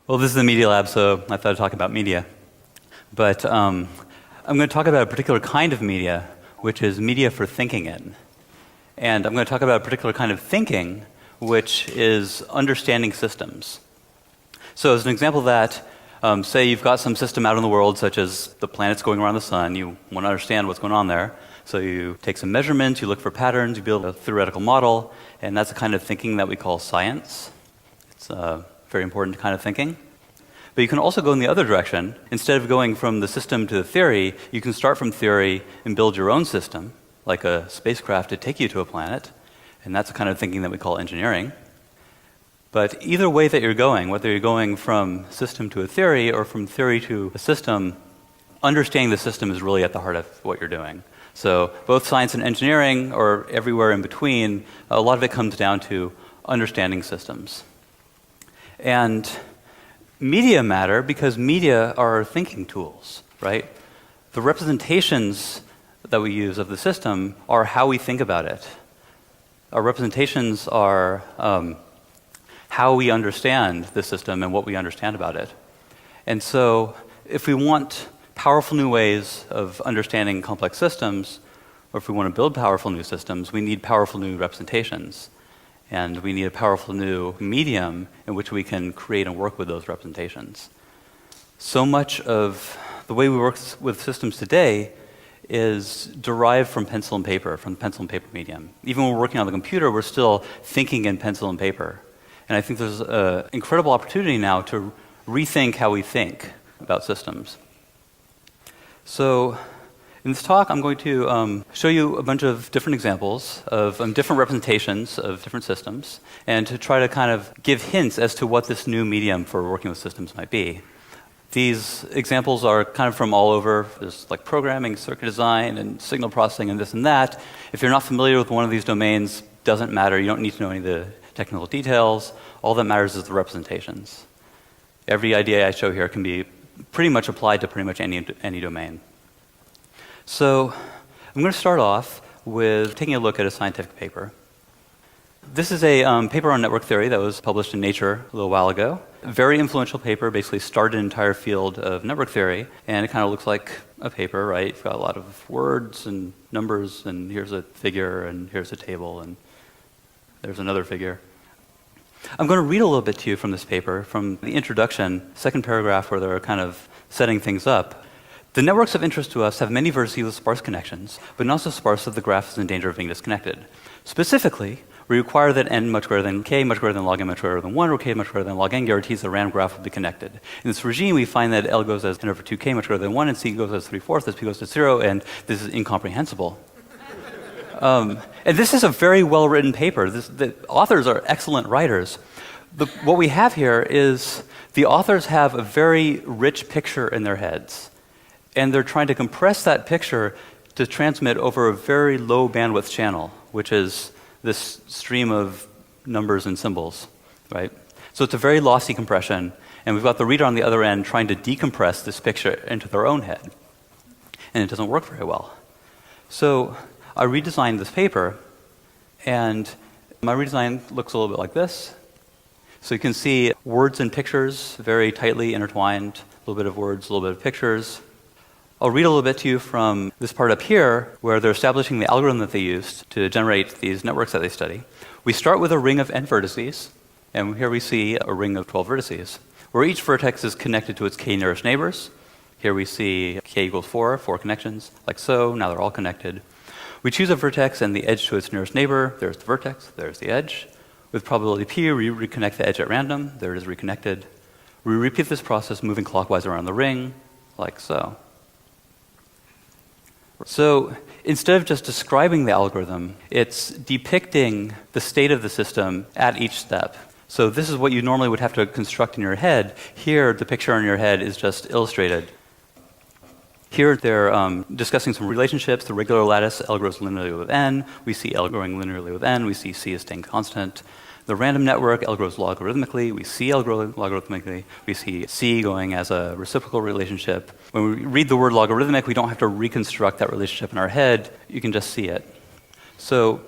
Well, this is the Media Lab, so I thought I'd talk about media. But I'm going to talk about a particular kind of media, which is media for thinking in. And I'm going to talk about a particular kind of thinking, which is understanding systems. So as an example of that, say you've got some system out in the world, such as the planets going around the sun. You want to understand what's going on there. So you take some measurements, you look for patterns, you build a theoretical model, and that's the kind of thinking that we call science. It's a very important kind of thinking. But you can also go in the other direction. Instead of going from the system to the theory, you can start from theory and build your own system, like a spacecraft to take you to a planet. And that's the kind of thinking that we call engineering. But either way that you're going, whether you're going from system to a theory or from theory to a system, understanding the system is really at the heart of what you're doing. So both science and engineering, or everywhere in between, a lot of it comes down to understanding systems. And media matter because media are thinking tools, right? The representations that we use of the system are how we think about it. Our representations are how we understand the system and what we understand about it. And so if we want powerful new ways of understanding complex systems, or if we want to build powerful new systems, we need powerful new representations. And we need a powerful new medium in which we can create and work with those representations. So much of the way we work with systems today is derived from pencil and paper, from the pencil and paper medium. Even when we're working on the computer, we're still thinking in pencil and paper. And I think there's an incredible opportunity now to rethink how we think about systems. So in this talk, I'm going to show you a bunch of different examples of different representations of different systems, and to try to kind of give hints as to what this new medium for working with systems might be. These examples are kind of from all over. There's like programming, circuit design, and signal processing, and this and that. If you're not familiar with one of these domains, doesn't matter. You don't need to know any of the technical details. All that matters is the representations. Every idea I show here can be pretty much applied to pretty much any domain. So I'm going to start off with taking a look at a scientific paper. This is a paper on network theory that was published in Nature a little while ago. A very influential paper, basically started an entire field of network theory, and it kind of looks like a paper, right? It's got a lot of words and numbers, and here's a figure, and here's a table, and there's another figure. I'm going to read a little bit to you from this paper, from the introduction, second paragraph where they're kind of setting things up. The networks of interest to us have many vertices with sparse connections, but not so sparse that the graph is in danger of being disconnected. Specifically, we require that n much greater than k much greater than log n much greater than 1, or k much greater than log n guarantees the random graph will be connected. In this regime, we find that L goes as n over 2k much greater than 1, and C goes as 3/4, as P goes to 0, and this is incomprehensible. And this is a very well-written paper. The authors are excellent writers. What we have here is the authors have a very rich picture in their heads, and they're trying to compress that picture to transmit over a very low bandwidth channel, which is this stream of numbers and symbols, right? So it's a very lossy compression, and we've got the reader on the other end trying to decompress this picture into their own head, and it doesn't work very well. So I redesigned this paper, and my redesign looks a little bit like this. So you can see words and pictures very tightly intertwined, a little bit of words, a little bit of pictures. I'll read a little bit to you from this part up here, where they're establishing the algorithm that they used to generate these networks that they study. We start with a ring of n vertices, and here we see a ring of 12 vertices, where each vertex is connected to its k nearest neighbors. Here we see k equals 4 connections, like so. Now they're all connected. We choose a vertex and the edge to its nearest neighbor. There's the vertex, there's the edge. With probability p, we reconnect the edge at random. There it is reconnected. We repeat this process moving clockwise around the ring, like so. So instead of just describing the algorithm, it's depicting the state of the system at each step. So this is what you normally would have to construct in your head. Here, the picture in your head is just illustrated. Here they're discussing some relationships. The regular lattice, L grows linearly with n. We see L growing linearly with n. We see C is staying constant. The random network, L grows logarithmically. We see L grow logarithmically. We see C going as a reciprocal relationship. When we read the word logarithmic, we don't have to reconstruct that relationship in our head. You can just see it. So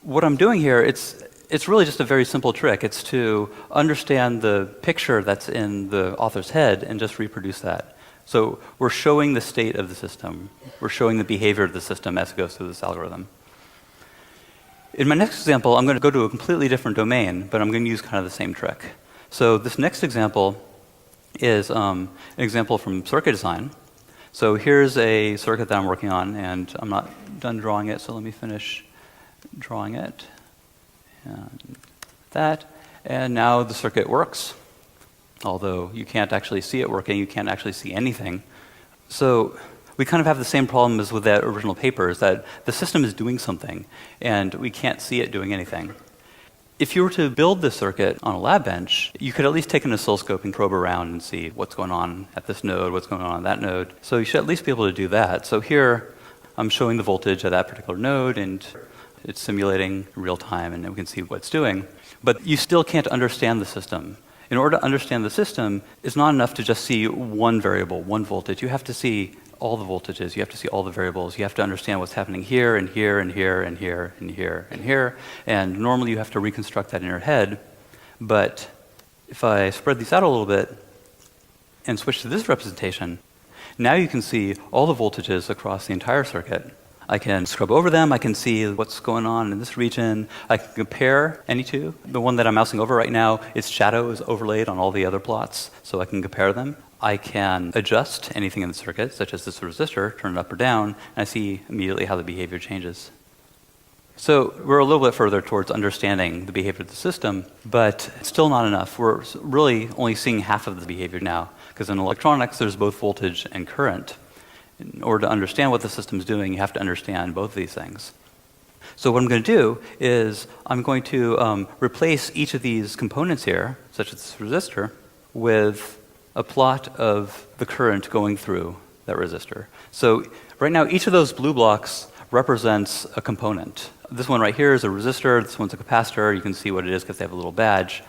what I'm doing here, it's it's really just a very simple trick. It's to understand the picture that's in the author's head and just reproduce that. So we're showing the state of the system. We're showing the behavior of the system as it goes through this algorithm. In my next example, I'm going to go to a completely different domain, but I'm going to use kind of the same trick. So this next example is an example from circuit design. So here's a circuit that I'm working on, and I'm not done drawing it, so let me finish drawing it. And that. And now the circuit works. Although you can't actually see it working, you can't actually see anything. So we kind of have the same problem as with that original paper, is that the system is doing something, and we can't see it doing anything. If you were to build this circuit on a lab bench, you could at least take an oscilloscope and probe around and see what's going on at this node, what's going on that node. So you should at least be able to do that. So here, I'm showing the voltage at that particular node, and it's simulating in real time, and we can see what it's doing. But you still can't understand the system. In order to understand the system, it's not enough to just see one variable, one voltage. You have to see all the voltages. You have to see all the variables. You have to understand what's happening here and here and here and here and here and here. And normally you have to reconstruct that in your head. But if I spread these out a little bit and switch to this representation, now you can see all the voltages across the entire circuit. I can scrub over them. I can see what's going on in this region. I can compare any two. The one that I'm mousing over right now, its shadow is overlaid on all the other plots, so I can compare them. I can adjust anything in the circuit, such as this resistor, turn it up or down, and I see immediately how the behavior changes. So we're a little bit further towards understanding the behavior of the system, but it's still not enough. We're really only seeing half of the behavior now, because in electronics, there's both voltage and current. In order to understand what the system's doing, you have to understand both of these things. So what I'm going to do is I'm going to replace each of these components here, such as this resistor, with a plot of the current going through that resistor. So right now, each of those blue blocks represents a component. This one right here is a resistor. This one's a capacitor. You can see what it is because they have a little badge.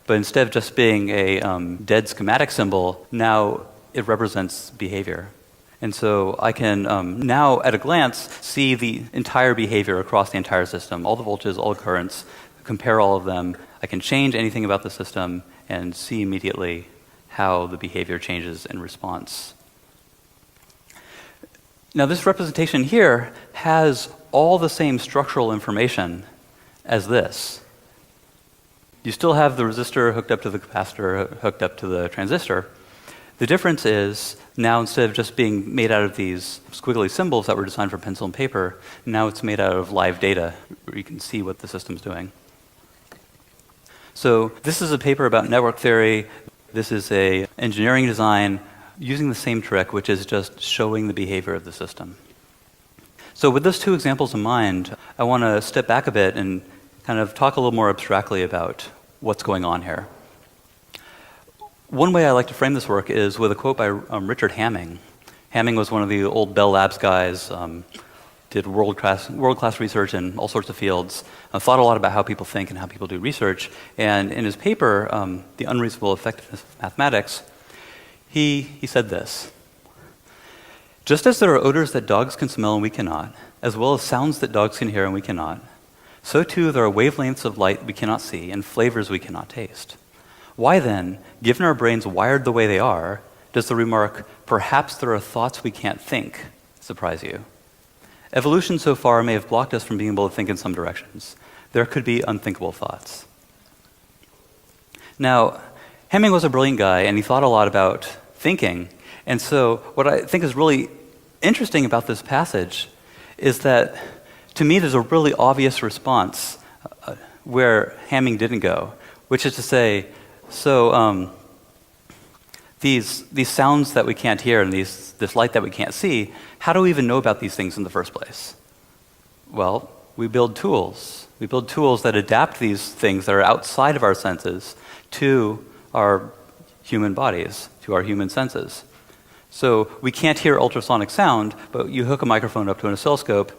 But instead of just being a dead schematic symbol, now it represents behavior. And so I can now, at a glance, see the entire behavior across the entire system, all the voltages, all the currents, compare all of them. I can change anything about the system and see immediately how the behavior changes in response. Now, this representation here has all the same structural information as this. You still have the resistor hooked up to the capacitor, hooked up to the transistor. The difference is now, instead of just being made out of these squiggly symbols that were designed for pencil and paper, now it's made out of live data where you can see what the system's doing. So this is a paper about network theory. This is an engineering design using the same trick, which is just showing the behavior of the system. So with those two examples in mind, I want to step back a bit and kind of talk a little more abstractly about what's going on here. One way I like to frame this work is with a quote by Richard Hamming. Hamming was one of the old Bell Labs guys, did world-class research in all sorts of fields, thought a lot about how people think and how people do research. And in his paper, The Unreasonable Effectiveness of Mathematics, he said this: "Just as there are odors that dogs can smell and we cannot, as well as sounds that dogs can hear and we cannot, so too there are wavelengths of light we cannot see and flavors we cannot taste. Why then, given our brains wired the way they are, does the remark, 'perhaps there are thoughts we can't think,' surprise you? Evolution so far may have blocked us from being able to think in some directions. There could be unthinkable thoughts." Now, Hamming was a brilliant guy, and he thought a lot about thinking. And so what I think is really interesting about this passage is that, to me, there's a really obvious response where Hamming didn't go, which is to say, these sounds that we can't hear and this light that we can't see, how do we even know about these things in the first place? Well, we build tools. We build tools that adapt these things that are outside of our senses to our human bodies, to our human senses. So we can't hear ultrasonic sound, but you hook a microphone up to an oscilloscope,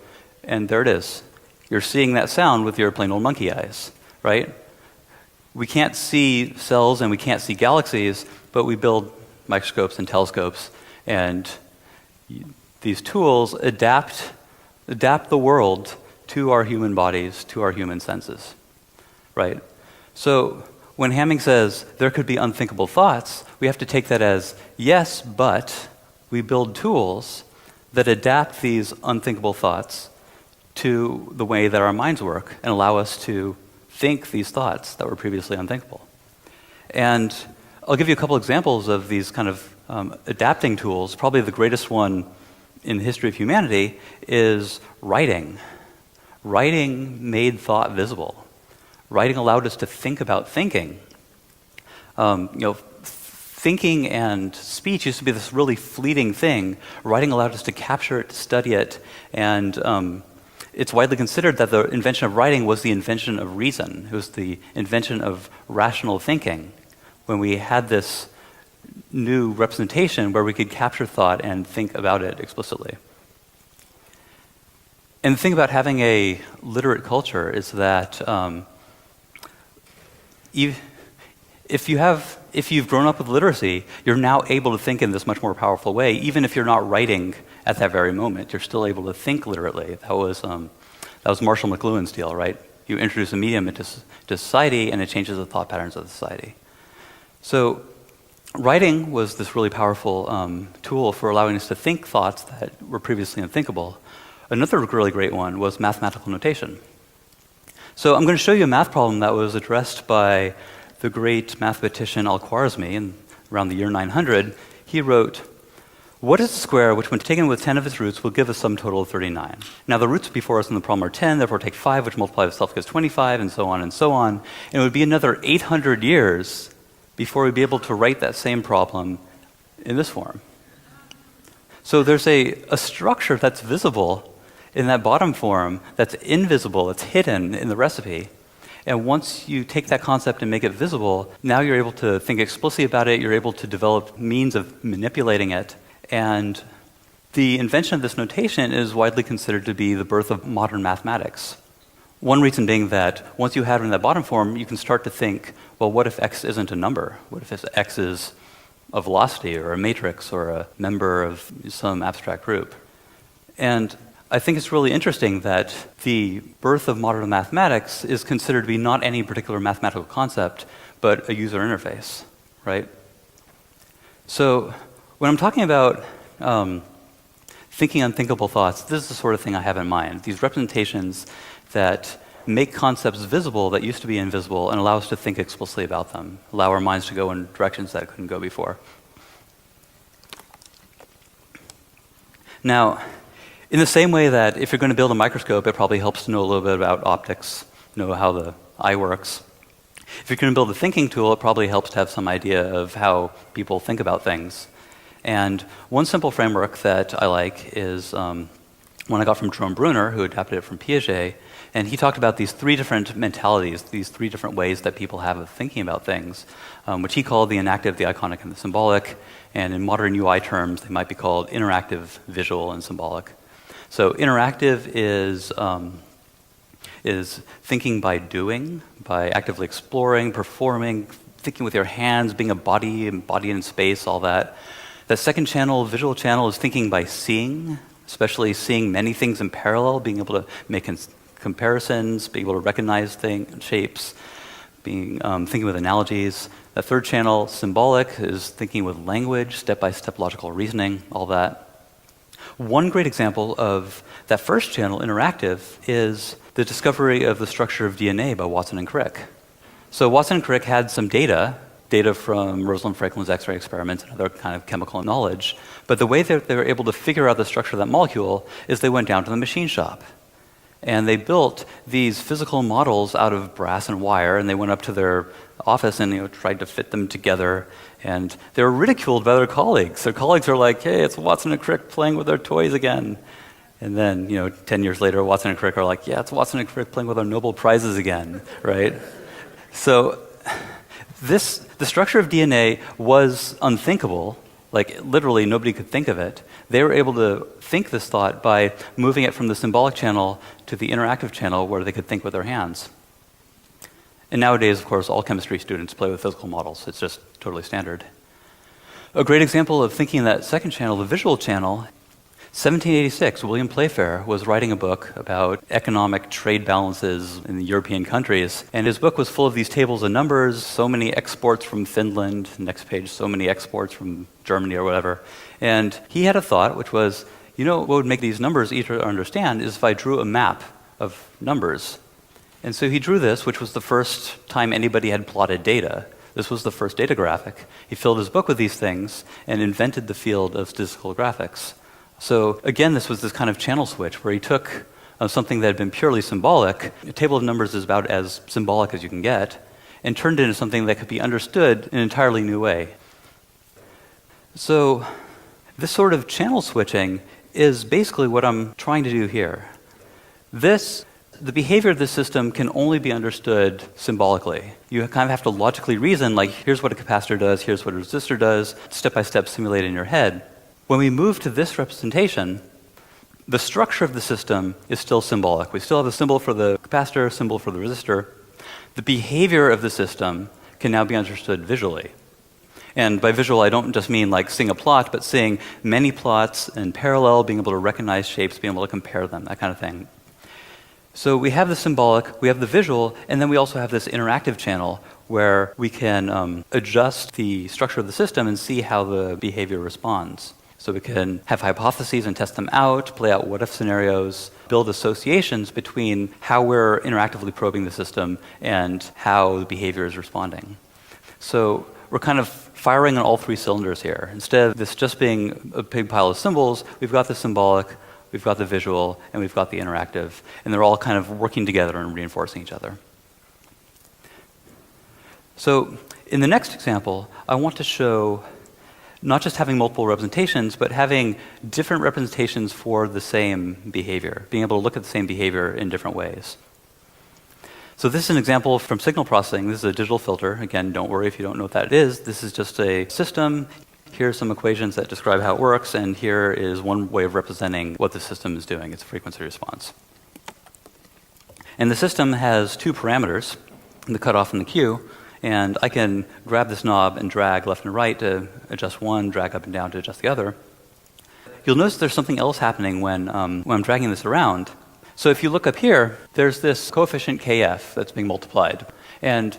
and there it is. You're seeing that sound with your plain old monkey eyes, right? We can't see cells and we can't see galaxies, but we build microscopes and telescopes, and these tools adapt the world to our human bodies, to our human senses. right? So when Hamming says there could be unthinkable thoughts, we have to take that as, yes, but we build tools that adapt these unthinkable thoughts to the way that our minds work and allow us to think these thoughts that were previously unthinkable. And I'll give you a couple examples of these kind of adapting tools. Probably the greatest one in the history of humanity is writing. Writing made thought visible. Writing allowed us to think about thinking. Thinking and speech used to be this really fleeting thing. Writing allowed us to capture it, to study it, and it's widely considered that the invention of writing was the invention of reason. It was the invention of rational thinking, when we had this new representation where we could capture thought and think about it explicitly. And the thing about having a literate culture is that if you've grown up with literacy, you're now able to think in this much more powerful way. Even if you're not writing at that very moment, you're still able to think literately. That was Marshall McLuhan's deal, right? You introduce a medium into society, and it changes the thought patterns of the society. So writing was this really powerful tool for allowing us to think thoughts that were previously unthinkable. Another really great one was mathematical notation. So I'm going to show you a math problem that was addressed by the great mathematician Al-Khwarizmi around the year 900. He wrote, "What is a square which, when taken with 10 of its roots, will give a sum total of 39? Now the roots before us in the problem are 10, therefore take 5, which multiplies itself gives 25, and so on and so on. And it would be another 800 years before we'd be able to write that same problem in this form." So there's a structure that's visible in that bottom form that's invisible, it's hidden in the recipe. And once you take that concept and make it visible, now you're able to think explicitly about it, you're able to develop means of manipulating it. And the invention of this notation is widely considered to be the birth of modern mathematics. One reason being that once you have it in that bottom form, you can start to think, well, what if x isn't a number? What if x is a velocity or a matrix or a member of some abstract group? And I think it's really interesting that the birth of modern mathematics is considered to be not any particular mathematical concept, but a user interface, right? So when I'm talking about thinking unthinkable thoughts, this is the sort of thing I have in mind. These representations that make concepts visible that used to be invisible and allow us to think explicitly about them, allow our minds to go in directions that couldn't go before. Now, in the same way that if you're going to build a microscope, it probably helps to know a little bit about optics, know how the eye works. If you're going to build a thinking tool, it probably helps to have some idea of how people think about things. And one simple framework that I like is one I got from Jerome Bruner, who adapted it from Piaget, and he talked about these 3 different mentalities, these 3 different ways that people have of thinking about things, which he called the inactive, the iconic, and the symbolic. And in modern UI terms, they might be called interactive, visual, and symbolic. So interactive is thinking by doing, by actively exploring, performing, thinking with your hands, being a body, embodied in space, all that. The second channel, visual channel, is thinking by seeing, especially seeing many things in parallel, being able to make comparisons, being able to recognize shapes, thinking with analogies. The third channel, symbolic, is thinking with language, step-by-step logical reasoning, all that. One great example of that first channel, interactive, is the discovery of the structure of DNA by Watson and Crick. So Watson and Crick had some data from Rosalind Franklin's X-ray experiments and other kind of chemical knowledge, but the way that they were able to figure out the structure of that molecule is they went down to the machine shop. And they built these physical models out of brass and wire, and they went up to their office and tried to fit them together. And they were ridiculed by their colleagues. Their colleagues were like, "Hey, it's Watson and Crick playing with their toys again." And then, 10 years later, Watson and Crick are like, "Yeah, it's Watson and Crick playing with our Nobel Prizes again," right? So the structure of DNA was unthinkable. Like, literally, nobody could think of it. They were able to think this thought by moving it from the symbolic channel to the interactive channel where they could think with their hands. And nowadays, of course, all chemistry students play with physical models. It's just totally standard. A great example of thinking in that second channel, the visual channel, 1786, William Playfair was writing a book about economic trade balances in the European countries, and his book was full of these tables of numbers, so many exports from Finland, next page, so many exports from Germany or whatever. And he had a thought, which was, what would make these numbers easier to understand is if I drew a map of numbers. And so he drew this, which was the first time anybody had plotted data. This was the first data graphic. He filled his book with these things and invented the field of statistical graphics. So again, this was this kind of channel switch where he took something that had been purely symbolic, a table of numbers is about as symbolic as you can get, and turned it into something that could be understood in an entirely new way. So this sort of channel switching is basically what I'm trying to do here. The behavior of this system can only be understood symbolically. You kind of have to logically reason, like, here's what a capacitor does, here's what a resistor does, step-by-step simulate in your head. When we move to this representation, the structure of the system is still symbolic. We still have a symbol for the capacitor, a symbol for the resistor. The behavior of the system can now be understood visually. And by visual, I don't just mean like seeing a plot, but seeing many plots in parallel, being able to recognize shapes, being able to compare them, that kind of thing. So we have the symbolic, we have the visual, and then we also have this interactive channel where we can adjust the structure of the system and see how the behavior responds. So we can have hypotheses and test them out, play out what-if scenarios, build associations between how we're interactively probing the system and how the behavior is responding. So we're kind of firing on all three cylinders here. Instead of this just being a big pile of symbols, we've got the symbolic, we've got the visual, and we've got the interactive. And they're all kind of working together and reinforcing each other. So in the next example, I want to show not just having multiple representations, but having different representations for the same behavior, being able to look at the same behavior in different ways. So this is an example from signal processing. This is a digital filter. Again, don't worry if you don't know what that is. This is just a system. Here are some equations that describe how it works, and here is one way of representing what the system is doing. It's a frequency response. And the system has two parameters, the cutoff and the Q. And I can grab this knob and drag left and right to adjust one, drag up and down to adjust the other. You'll notice there's something else happening when I'm dragging this around. So if you look up here, there's this coefficient kf that's being multiplied. And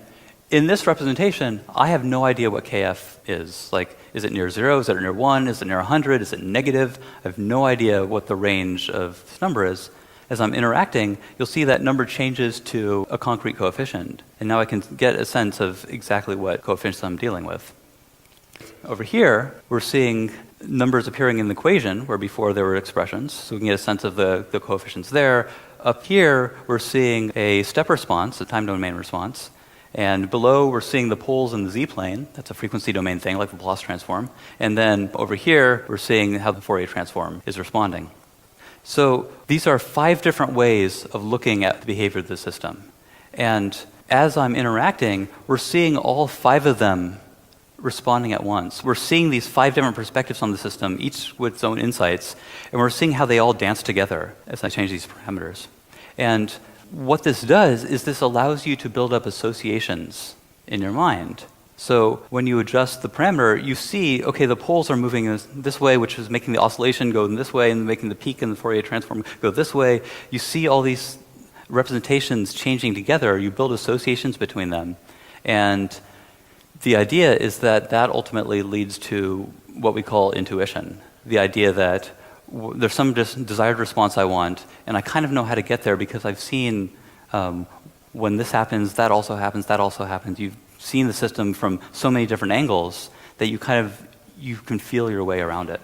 in this representation, I have no idea what kf is. Like, is it near 0? Is it near 1? Is it near 100? Is it negative? I have no idea what the range of this number is. As I'm interacting, you'll see that number changes to a concrete coefficient. And now I can get a sense of exactly what coefficients I'm dealing with. Over here, we're seeing numbers appearing in the equation, where before there were expressions. So we can get a sense of the coefficients there. Up here, we're seeing a step response, a time domain response. And below, we're seeing the poles in the z-plane. That's a frequency domain thing, like the Laplace transform. And then over here, we're seeing how the Fourier transform is responding. So these are 5 different ways of looking at the behavior of the system. And as I'm interacting, we're seeing all 5 of them responding at once. We're seeing these 5 different perspectives on the system, each with its own insights, and we're seeing how they all dance together as I change these parameters. And what this does is this allows you to build up associations in your mind. So when you adjust the parameter, you see, okay, the poles are moving this way, which is making the oscillation go in this way, and making the peak in the Fourier transform go this way. You see all these representations changing together. You build associations between them. And the idea is that that ultimately leads to what we call intuition. The idea that there's some desired response I want, and I kind of know how to get there because I've seen when this happens, that also happens, that also happens. You've seen the system from so many different angles that you can feel your way around it.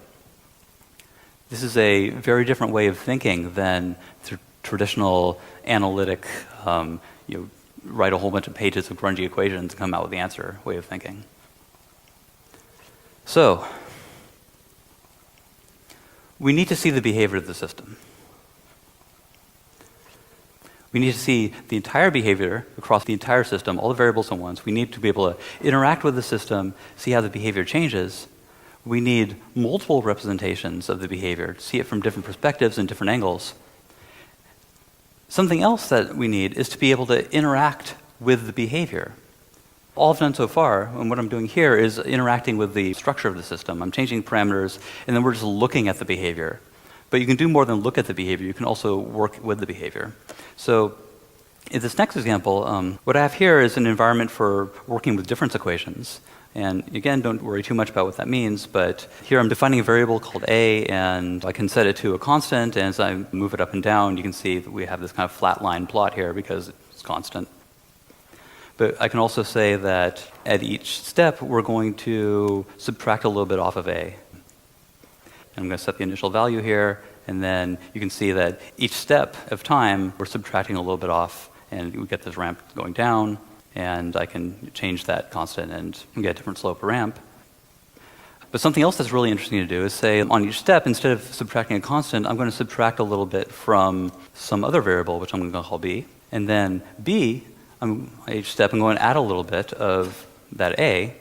This is a very different way of thinking than traditional analytic, write a whole bunch of pages of grungy equations and come out with the answer way of thinking. So, we need to see the behavior of the system. We need to see the entire behavior across the entire system, all the variables at once. We need to be able to interact with the system, see how the behavior changes. We need multiple representations of the behavior to see it from different perspectives and different angles. Something else that we need is to be able to interact with the behavior. All I've done so far, and what I'm doing here, is interacting with the structure of the system. I'm changing parameters, and then we're just looking at the behavior. But you can do more than look at the behavior. You can also work with the behavior. So in this next example, what I have here is an environment for working with difference equations. And again, don't worry too much about what that means, but here I'm defining a variable called a, and I can set it to a constant, and as I move it up and down, you can see that we have this kind of flat line plot here because it's constant. But I can also say that at each step, we're going to subtract a little bit off of a. And I'm going to set the initial value here, and then you can see that each step of time, we're subtracting a little bit off, and we get this ramp going down. And I can change that constant and get a different slope or ramp. But something else that's really interesting to do is say on each step, instead of subtracting a constant, I'm going to subtract a little bit from some other variable, which I'm going to call b. And then b, each step, I'm going to add a little bit of that a.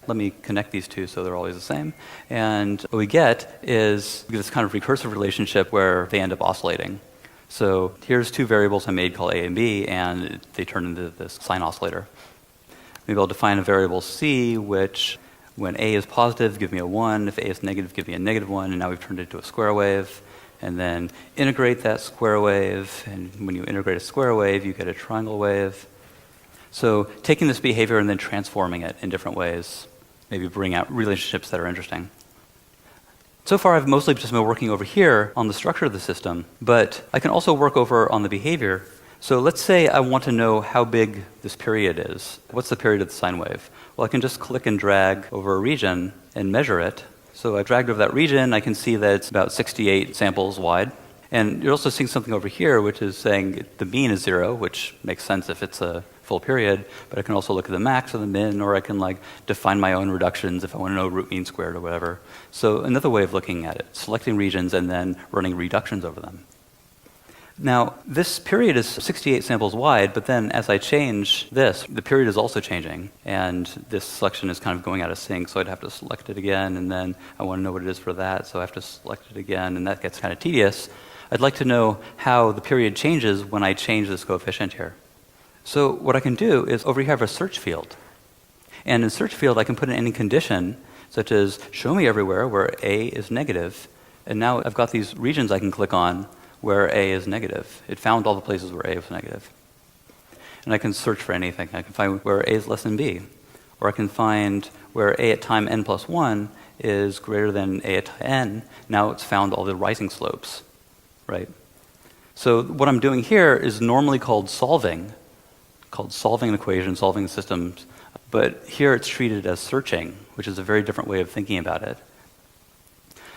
Let me connect these two so they're always the same. And what we get is this kind of recursive relationship where they end up oscillating. So here's two variables I made called a and b, and they turn into this sine oscillator. Maybe I'll define a variable c, which when a is positive, give me a 1. If a is negative, give me a negative 1. And now we've turned it into a square wave. And then integrate that square wave. And when you integrate a square wave, you get a triangle wave. So taking this behavior and then transforming it in different ways, maybe bring out relationships that are interesting. So far, I've mostly just been working over here on the structure of the system, but I can also work over on the behavior. So let's say I want to know how big this period is. What's the period of the sine wave? Well, I can just click and drag over a region and measure it. So I dragged over that region. I can see that it's about 68 samples wide. And you're also seeing something over here, which is saying the mean is 0, which makes sense if it's a full period. But I can also look at the max or the min, or I can define my own reductions if I want to know root mean squared or whatever. So another way of looking at it, selecting regions and then running reductions over them. Now, this period is 68 samples wide, but then as I change this, the period is also changing. And this selection is kind of going out of sync, so I'd have to select it again, and then I want to know what it is for that, so I have to select it again, and that gets kind of tedious. I'd like to know how the period changes when I change this coefficient here. So what I can do is over here I have a search field. And in search field, I can put in any condition, such as show me everywhere where a is negative. And now I've got these regions I can click on where a is negative. It found all the places where a was negative. And I can search for anything. I can find where a is less than b. Or I can find where a at time n plus 1 is greater than a at n. Now it's found all the rising slopes. Right? So what I'm doing here is normally called solving an equation, solving the systems. But here it's treated as searching, which is a very different way of thinking about it.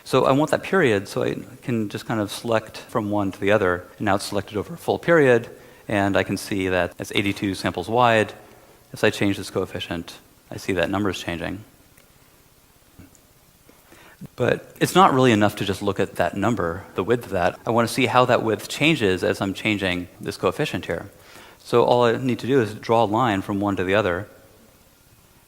So I want that period, so I can just kind of select from one to the other. And now it's selected over a full period, and I can see that it's 82 samples wide. As I change this coefficient, I see that number is changing. But it's not really enough to just look at that number, the width of that. I want to see how that width changes as I'm changing this coefficient here. So all I need to do is draw a line from one to the other.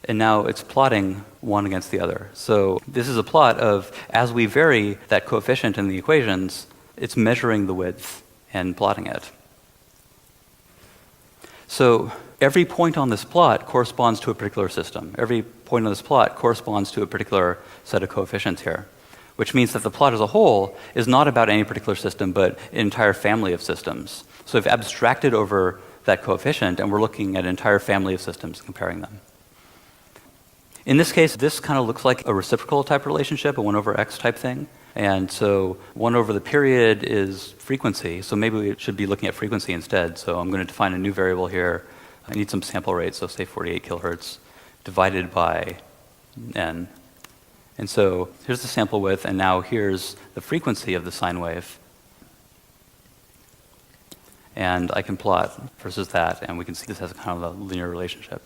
And now it's plotting one against the other. So this is a plot of, as we vary that coefficient in the equations, it's measuring the width and plotting it. So every point on this plot corresponds to a particular system. Every point on this plot corresponds to a particular set of coefficients here, which means that the plot as a whole is not about any particular system, but an entire family of systems. So we've abstracted over that coefficient, and we're looking at an entire family of systems and comparing them. In this case, this kind of looks like a reciprocal type relationship, a 1 over x type thing. And so 1 over the period is frequency, so maybe we should be looking at frequency instead. So I'm going to define a new variable here. I need some sample rate, so say 48 kilohertz divided by n. And so here's the sample width, and now here's the frequency of the sine wave. And I can plot versus that, and we can see this has kind of a linear relationship.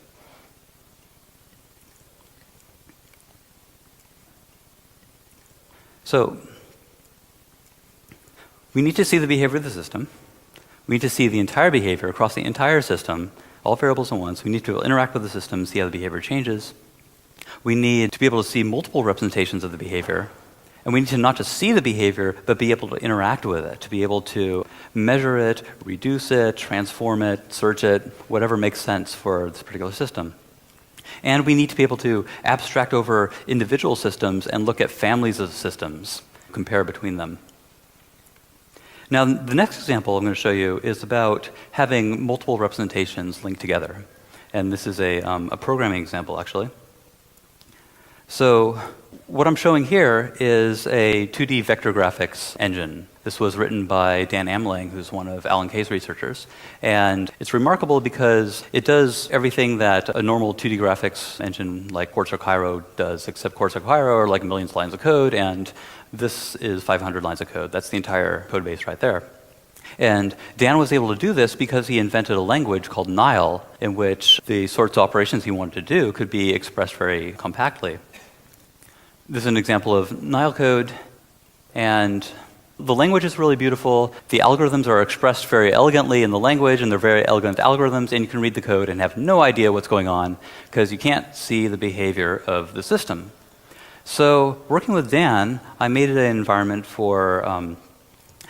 So we need to see the behavior of the system. We need to see the entire behavior across the entire system, all variables at once. We need to interact with the system, see how the behavior changes. We need to be able to see multiple representations of the behavior. And we need to not just see the behavior, but be able to interact with it, to be able to measure it, reduce it, transform it, search it, whatever makes sense for this particular system. And we need to be able to abstract over individual systems and look at families of systems compare between them. Now, the next example I'm going to show you is about having multiple representations linked together. And this is a programming example, actually. So what I'm showing here is a 2D vector graphics engine. This was written by Dan Amling, who's one of Alan Kay's researchers. And it's remarkable because it does everything that a normal 2D graphics engine like Quartz or Cairo does, except Quartz or Cairo are like millions of lines of code, and this is 500 lines of code. That's the entire code base right there. And Dan was able to do this because he invented a language called Nile, in which the sorts of operations he wanted to do could be expressed very compactly. This is an example of Nile code, and the language is really beautiful. The algorithms are expressed very elegantly in the language, and they're very elegant algorithms, and you can read the code and have no idea what's going on because you can't see the behavior of the system. So working with Dan, I made it an environment for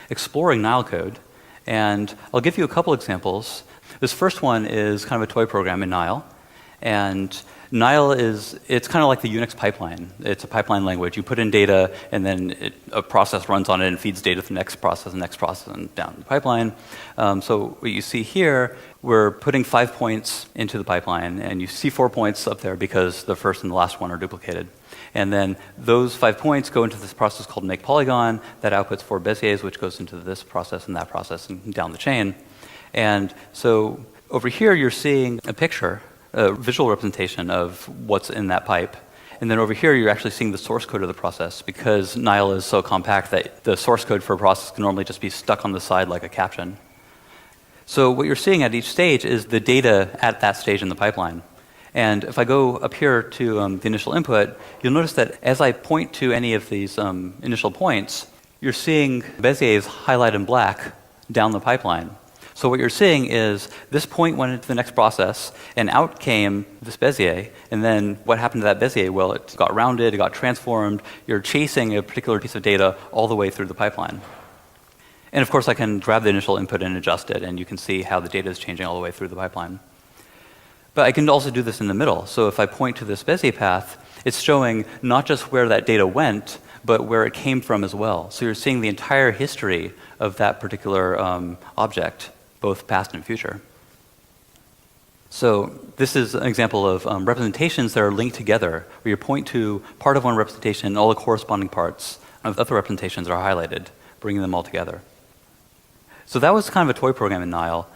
exploring Nile code, and I'll give you a couple examples. This first one is kind of a toy program in Nile, and Nile it's kind of like the Unix pipeline. It's a pipeline language. You put in data, and then a process runs on it and feeds data to the next process, and down the pipeline. So what you see here, we're putting 5 points into the pipeline, and you see 4 points up there because the first and the last one are duplicated. And then those 5 points go into this process called make polygon that outputs 4 Beziers, which goes into this process and that process and down the chain. And so over here, you're seeing a picture, a visual representation of what's in that pipe. And then over here, you're actually seeing the source code of the process because Nile is so compact that the source code for a process can normally just be stuck on the side like a caption. So what you're seeing at each stage is the data at that stage in the pipeline. And if I go up here to the initial input, you'll notice that as I point to any of these initial points, you're seeing Beziers highlighted in black down the pipeline. So what you're seeing is this point went into the next process, and out came this Bezier. And then what happened to that Bezier? Well, it got rounded, it got transformed. You're chasing a particular piece of data all the way through the pipeline. And of course, I can grab the initial input and adjust it, and you can see how the data is changing all the way through the pipeline. But I can also do this in the middle. So if I point to this Bezier path, it's showing not just where that data went, but where it came from as well. So you're seeing the entire history of that particular object, both past and future. So this is an example of representations that are linked together, where you point to part of one representation and all the corresponding parts of other representations are highlighted, bringing them all together. So that was kind of a toy program in Nile.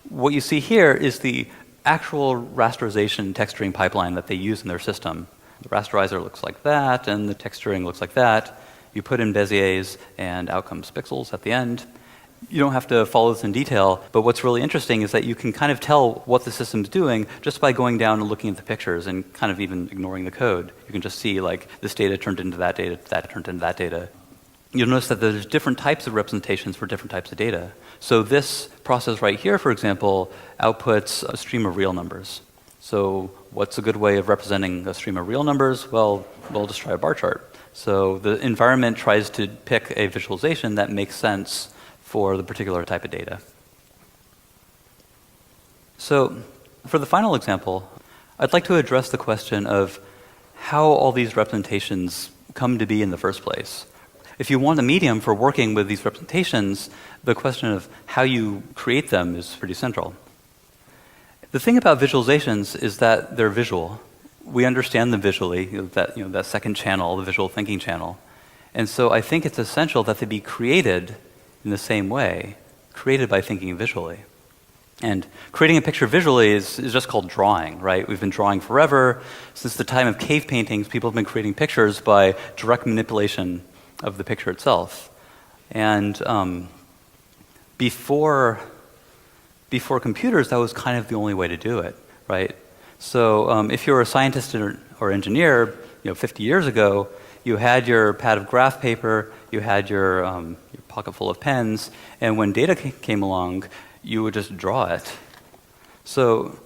What you see here is the actual rasterization texturing pipeline that they use in their system. The rasterizer looks like that, and the texturing looks like that. You put in Beziers, and out comes pixels at the end. You don't have to follow this in detail, but what's really interesting is that you can kind of tell what the system's doing just by going down and looking at the pictures and kind of even ignoring the code. You can just see, like, this data turned into that data, that turned into that data. You'll notice that there's different types of representations for different types of data. So this process right here, for example, outputs a stream of real numbers. So what's a good way of representing a stream of real numbers? Well, we'll just try a bar chart. So the environment tries to pick a visualization that makes sense for the particular type of data. So for the final example, I'd like to address the question of how all these representations come to be in the first place. If you want a medium for working with these representations, the question of how you create them is pretty central. The thing about visualizations is that they're visual. We understand them visually, that second channel, the visual thinking channel. And so I think it's essential that they be created in the same way, created by thinking visually. And creating a picture visually is just called drawing, right? We've been drawing forever. Since the time of cave paintings, people have been creating pictures by direct manipulation of the picture itself. And before computers, that was kind of the only way to do it, right? So if you were a scientist or engineer, 50 years ago, you had your pad of graph paper, you had your pocket full of pens, and when data came along, you would just draw it. So,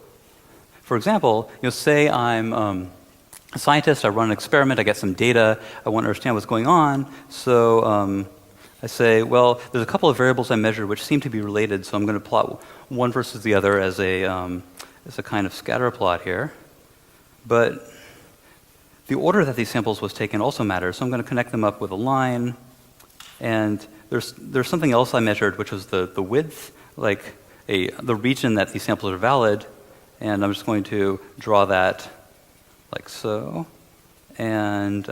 for example, say I'm a scientist, I run an experiment, I get some data, I want to understand what's going on, so I say, well, there's a couple of variables I measured which seem to be related, so I'm going to plot one versus the other as a kind of scatter plot here. But the order that these samples was taken also matters, so I'm going to connect them up with a line, And there's something else I measured, which was the width, like the region that these samples are valid. And I'm just going to draw that like so. And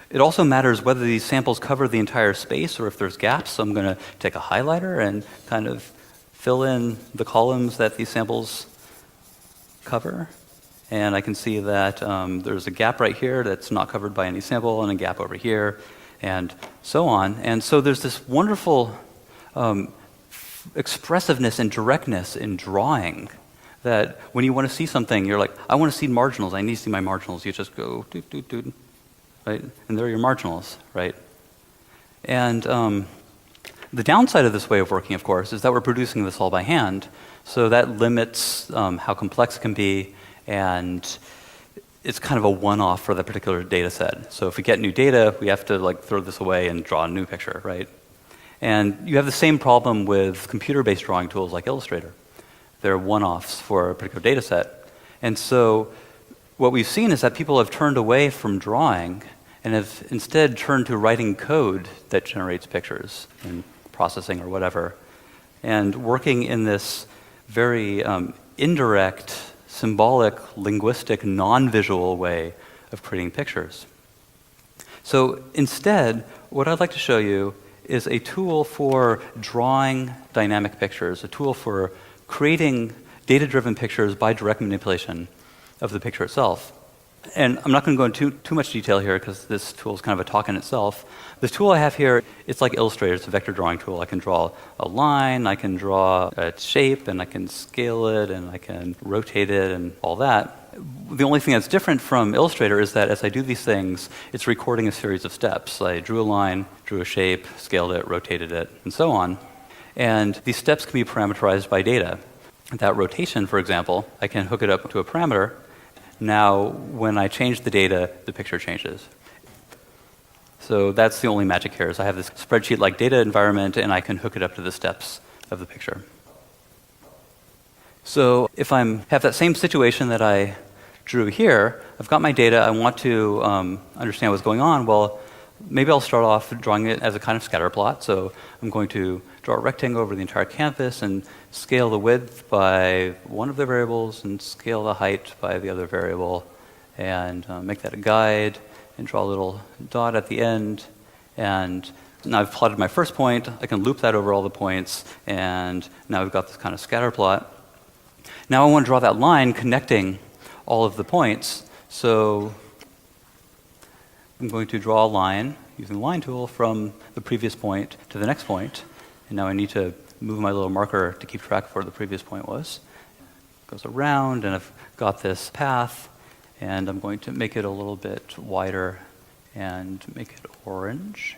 it also matters whether these samples cover the entire space or if there's gaps. So I'm going to take a highlighter and kind of fill in the columns that these samples cover. And I can see that there's a gap right here that's not covered by any sample, and a gap over here, and so on. And so there's this wonderful expressiveness and directness in drawing that when you want to see something, you're like, I want to see marginals. I need to see my marginals. You just go, doot, doot, doot, right? And there are your marginals, right? And the downside of this way of working, of course, is that we're producing this all by hand. So that limits how complex it can be, and it's kind of a one-off for that particular data set. So if we get new data, we have to like throw this away and draw a new picture, right? And you have the same problem with computer-based drawing tools like Illustrator. They're one-offs for a particular data set. And so what we've seen is that people have turned away from drawing and have instead turned to writing code that generates pictures and processing or whatever, and working in this very indirect, symbolic, linguistic, non-visual way of creating pictures. So instead, what I'd like to show you is a tool for drawing dynamic pictures, a tool for creating data-driven pictures by direct manipulation of the picture itself. And I'm not going to go into too much detail here because this tool is kind of a talk in itself. The tool I have here, it's like Illustrator. It's a vector drawing tool. I can draw a line, I can draw a shape, and I can scale it, and I can rotate it, and all that. The only thing that's different from Illustrator is that as I do these things, it's recording a series of steps. I drew a line, drew a shape, scaled it, rotated it, and so on. And these steps can be parameterized by data. That rotation, for example, I can hook it up to a parameter. Now, when I change the data, the picture changes. So that's the only magic here, is I have this spreadsheet-like data environment, and I can hook it up to the steps of the picture. So if I have that same situation that I drew here, I've got my data, I want to understand what's going on. Well, maybe I'll start off drawing it as a kind of scatter plot. So I'm going to draw a rectangle over the entire canvas and scale the width by one of the variables and scale the height by the other variable, and make that a guide and draw a little dot at the end. And now I've plotted my first point. I can loop that over all the points, and now I've got this kind of scatter plot. Now I want to draw that line connecting all of the points. So I'm going to draw a line using the line tool from the previous point to the next point. And now I need to move my little marker to keep track of where the previous point was. It goes around, and I've got this path, and I'm going to make it a little bit wider and make it orange.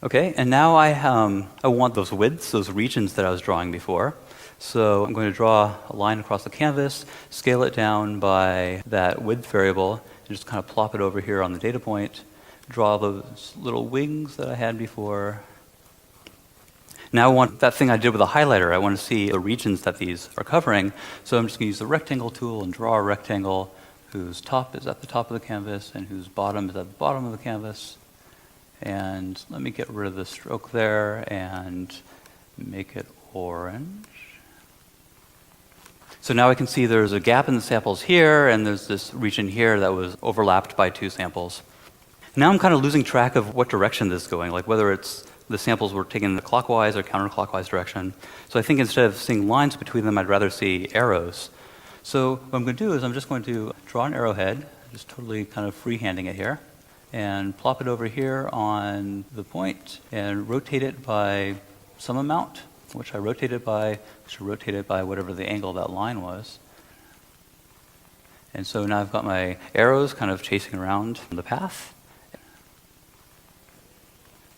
Okay, and now I want those widths, those regions that I was drawing before. So I'm going to draw a line across the canvas, scale it down by that width variable, and just kind of plop it over here on the data point. Draw those little wings that I had before. Now I want that thing I did with a highlighter. I want to see the regions that these are covering. So I'm just going to use the rectangle tool and draw a rectangle whose top is at the top of the canvas and whose bottom is at the bottom of the canvas. And let me get rid of the stroke there and make it orange. So now I can see there's a gap in the samples here, and there's this region here that was overlapped by two samples. Now I'm kind of losing track of what direction this is going, like whether it's the samples were taken in the clockwise or counterclockwise direction. So I think instead of seeing lines between them, I'd rather see arrows. So what I'm going to do is I'm just going to draw an arrowhead, just totally kind of freehanding it here, and plop it over here on the point and rotate it by some amount, which I rotated by whatever the angle of that line was. And so now I've got my arrows kind of chasing around the path.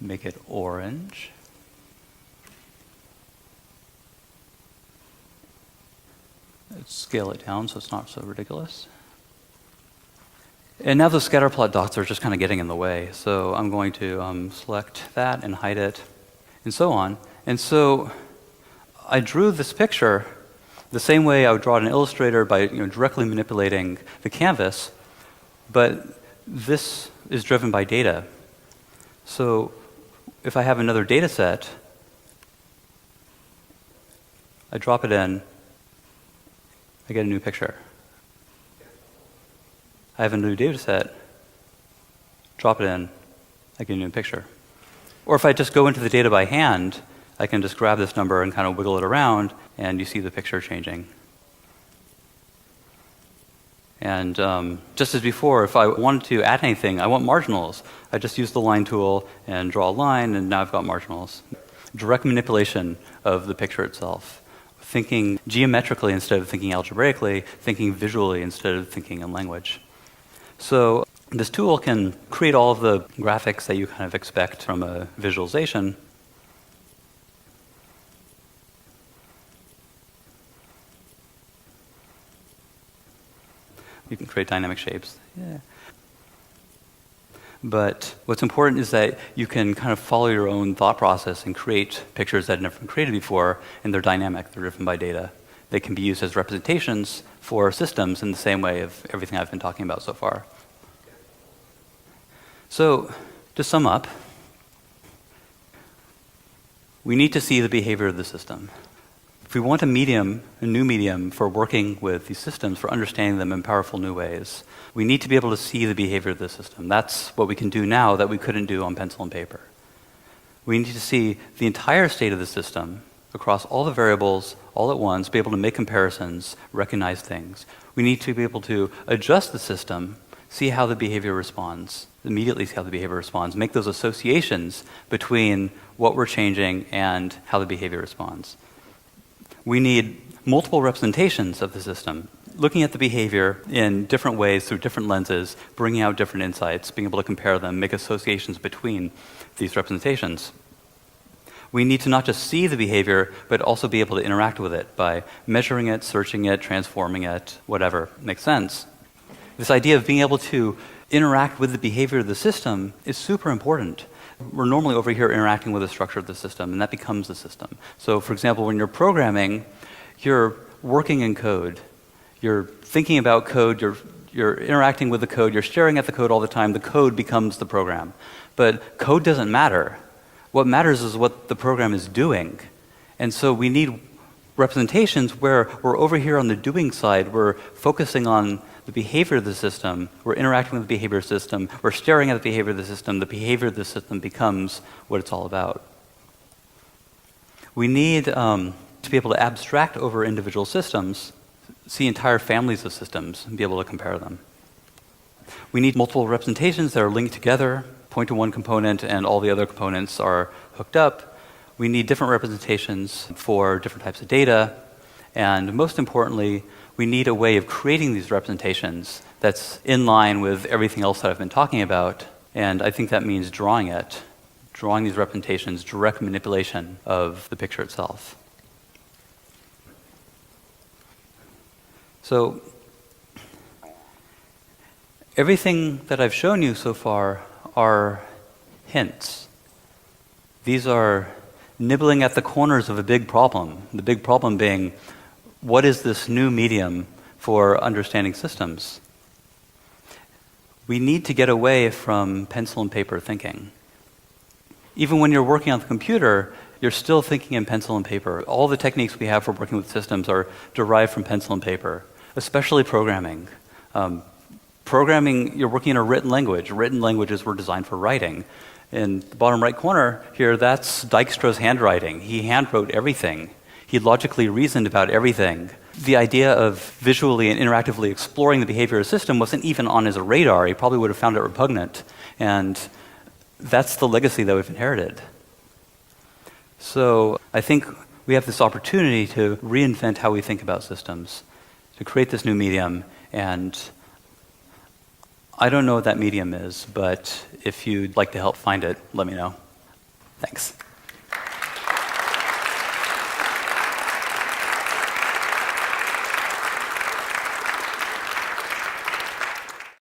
Make it orange. Let's scale it down so it's not so ridiculous. And now the scatterplot dots are just kind of getting in the way. So I'm going to select that and hide it, and so on. And so I drew this picture the same way I would draw it in Illustrator by directly manipulating the canvas. But this is driven by data. So if I have another data set, I drop it in, I get a new picture. I have a new data set, drop it in, I get a new picture. Or if I just go into the data by hand, I can just grab this number and kind of wiggle it around, and you see the picture changing. And just as before, if I wanted to add anything, I want marginals. I just use the line tool and draw a line, and now I've got marginals. Direct manipulation of the picture itself. Thinking geometrically instead of thinking algebraically, thinking visually instead of thinking in language. So this tool can create all of the graphics that you kind of expect from a visualization. You can create dynamic shapes. Yeah. But what's important is that you can kind of follow your own thought process and create pictures that have never been created before, and they're dynamic, they're driven by data. They can be used as representations for systems in the same way of everything I've been talking about so far. So, to sum up, we need to see the behavior of the system. If we want a new medium for working with these systems, for understanding them in powerful new ways, we need to be able to see the behavior of the system. That's what we can do now that we couldn't do on pencil and paper. We need to see the entire state of the system across all the variables all at once, be able to make comparisons, recognize things. We need to be able to adjust the system, see how the behavior responds, immediately see how the behavior responds, make those associations between what we're changing and how the behavior responds. We need multiple representations of the system, looking at the behavior in different ways through different lenses, bringing out different insights, being able to compare them, make associations between these representations. We need to not just see the behavior, but also be able to interact with it by measuring it, searching it, transforming it, whatever makes sense. This idea of being able to interact with the behavior of the system is super important. We're normally over here interacting with the structure of the system, and that becomes the system. So, for example, when you're programming, you're working in code. You're thinking about code, you're interacting with the code, you're staring at the code all the time. The code becomes the program. But code doesn't matter. What matters is what the program is doing. And so we need representations where we're over here on the doing side, we're focusing on the behavior of the system, we're interacting with the behavior of the system, we're staring at the behavior of the behavior of the system becomes what it's all about. We need to be able to abstract over individual systems, see entire families of systems, and be able to compare them. We need multiple representations that are linked together, point to one component, and all the other components are hooked up. We need different representations for different types of data, and most importantly, we need a way of creating these representations that's in line with everything else that I've been talking about, and I think that means drawing it. Drawing these representations, direct manipulation of the picture itself. So, everything that I've shown you so far are hints. These are nibbling at the corners of a big problem. The big problem being, what is this new medium for understanding systems? We need to get away from pencil and paper thinking. Even when you're working on the computer, you're still thinking in pencil and paper. All the techniques we have for working with systems are derived from pencil and paper, especially programming. Programming, you're working in a written language. Written languages were designed for writing. In the bottom right corner here, that's Dijkstra's handwriting. He handwrote everything. He logically reasoned about everything. The idea of visually and interactively exploring the behavior of a system wasn't even on his radar. He probably would have found it repugnant. And that's the legacy that we've inherited. So I think we have this opportunity to reinvent how we think about systems, to create this new medium. And I don't know what that medium is, but if you'd like to help find it, let me know. Thanks.